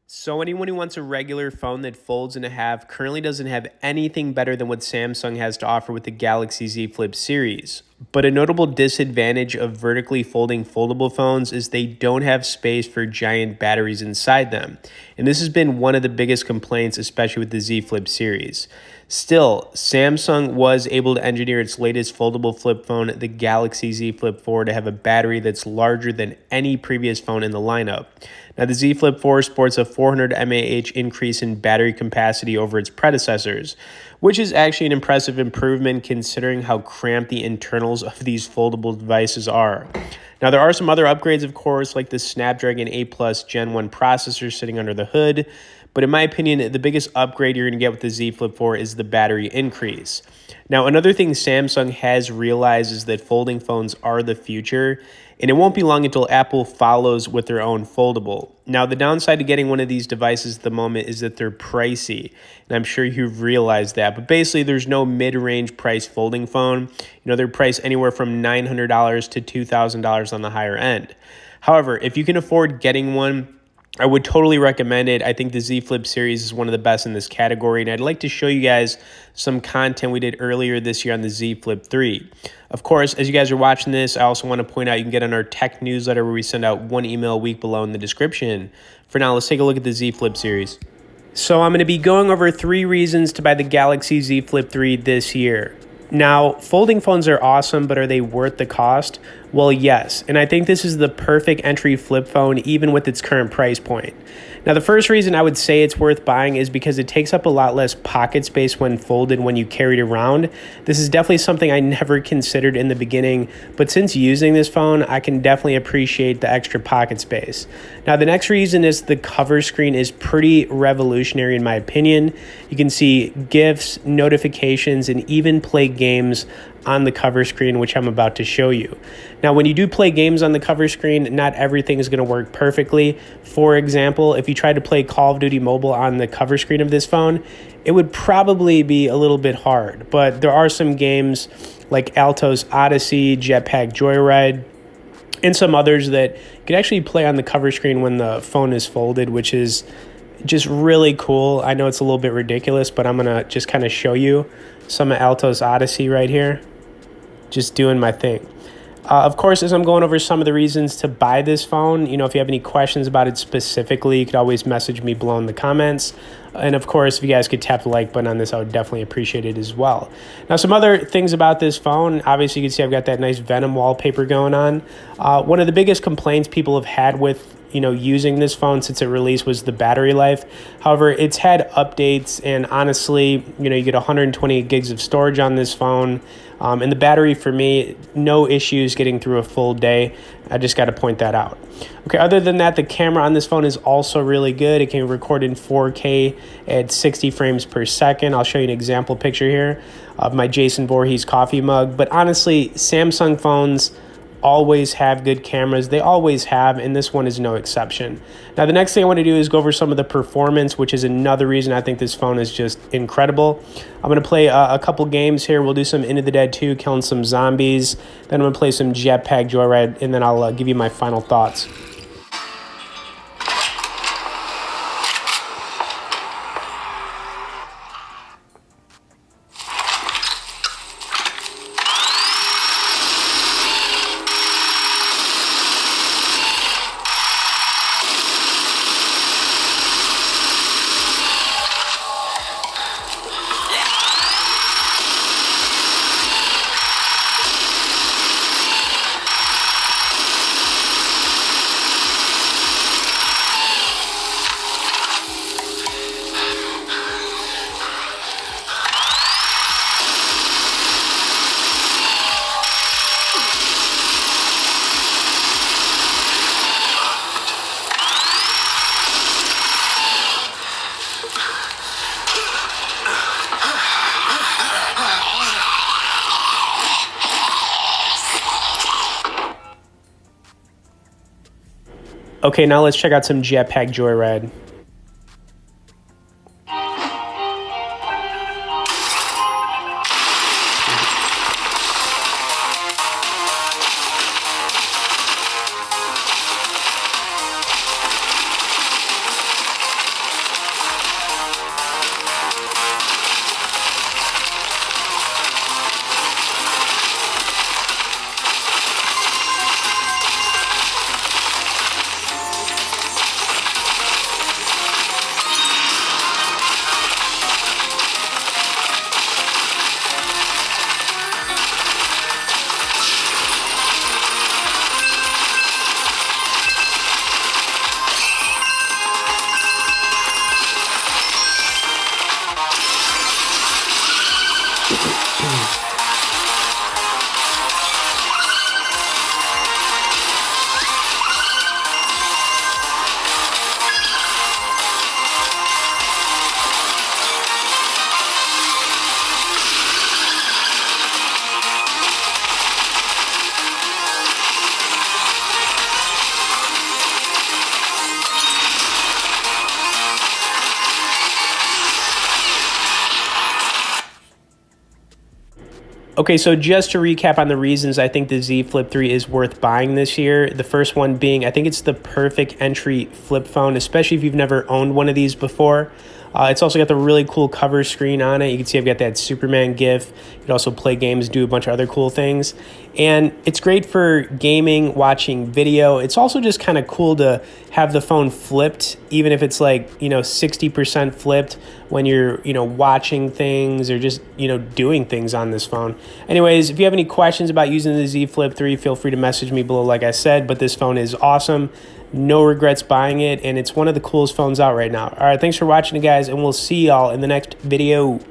So anyone who wants a regular phone that folds in half currently doesn't have anything better than what Samsung has to offer with the Galaxy Z Flip series. But a notable disadvantage of vertically folding foldable phones is they don't have space for giant batteries inside them. And this has been one of the biggest complaints, especially with the Z Flip series. Still, Samsung was able to engineer its latest foldable flip phone, the Galaxy Z Flip 4, to have a battery that's larger than any previous phone in the lineup. Now, the Z Flip 4 sports a 400 mAh increase in battery capacity over its predecessors, which is actually an impressive improvement considering how cramped the internals of these foldable devices are. Now, there are some other upgrades, of course, like the Snapdragon 8 Plus Gen 1 processor sitting under the hood, but in my opinion, the biggest upgrade you're going to get with the Z Flip 4 is the battery increase. Now, another thing Samsung has realized is that folding phones are the future, and it won't be long until Apple follows with their own foldable. Now, the downside to getting one of these devices at the moment is that they're pricey, and I'm sure you've realized that. But basically, there's no mid-range price folding phone. They're priced anywhere from $900 to $2,000 on the higher end. However, if you can afford getting one, I would totally recommend it. I think the Z Flip series is one of the best in this category, and I'd like to show you guys some content we did earlier this year on the Z Flip 3. Of course, as you guys are watching this, I also want to point out you can get on our tech newsletter where we send out one email a week below in the description. For now, let's take a look at the Z Flip series. So I'm going to be going over 3 reasons to buy the Galaxy Z Flip 3 this year. Now, folding phones are awesome, but are they worth the cost? Well, yes, and I think this is the perfect entry flip phone even with its current price point. Now, the first reason I would say it's worth buying is because it takes up a lot less pocket space when folded when you carry it around. This is definitely something I never considered in the beginning, but since using this phone, I can definitely appreciate the extra pocket space. Now, the next reason is the cover screen is pretty revolutionary in my opinion. You can see GIFs, notifications, and even play games on the cover screen, which I'm about to show you. Now, when you do play games on the cover screen, not everything is going to work perfectly. For example, if you tried to play Call of Duty Mobile on the cover screen of this phone, it would probably be a little bit hard. But there are some games like Alto's Odyssey, Jetpack Joyride, and some others that you can actually play on the cover screen when the phone is folded, which is just really cool. I know it's a little bit ridiculous, but I'm going to just kind of show you some of Alto's Odyssey right here. Just doing my thing. Of course, as I'm going over some of the reasons to buy this phone, if you have any questions about it specifically, you could always message me below in the comments. And of course, if you guys could tap the like button on this, I would definitely appreciate it as well. Now, some other things about this phone, obviously you can see I've got that nice Venom wallpaper going on. One of the biggest complaints people have had with using this phone since it released was the battery life. However, it's had updates, and honestly, you get 120 gigs of storage on this phone. And the battery, for me, no issues getting through a full day. I just got to point that out. Okay, other than that, the camera on this phone is also really good. It can record in 4K at 60 frames per second. I'll show you an example picture here of my Jason Voorhees coffee mug. But honestly, Samsung phones always have good cameras. They always have, and this one is no exception. Now, the next thing I want to do is go over some of the performance, which is another reason I think this phone is just incredible. I'm going to play a couple games here. We'll do some Into the Dead 2, killing some zombies. Then I'm going to play some Jetpack Joyride, and then I'll give you my final thoughts. Okay, now let's check out some Jetpack Joyride. Okay, so just to recap on the reasons I think the Z Flip 3 is worth buying this year. The first one being, I think it's the perfect entry flip phone, especially if you've never owned one of these before. It's also got the really cool cover screen on it. You can see I've got that Superman GIF. You can also play games, do a bunch of other cool things. And it's great for gaming, watching video. It's also just kind of cool to have the phone flipped, even if it's like, 60% flipped when you're, watching things or just, doing things on this phone. Anyways, if you have any questions about using the Z Flip 3, feel free to message me below, like I said. But this phone is awesome. No regrets buying it, and it's one of the coolest phones out right now. All right, thanks for watching, guys, and we'll see y'all in the next video.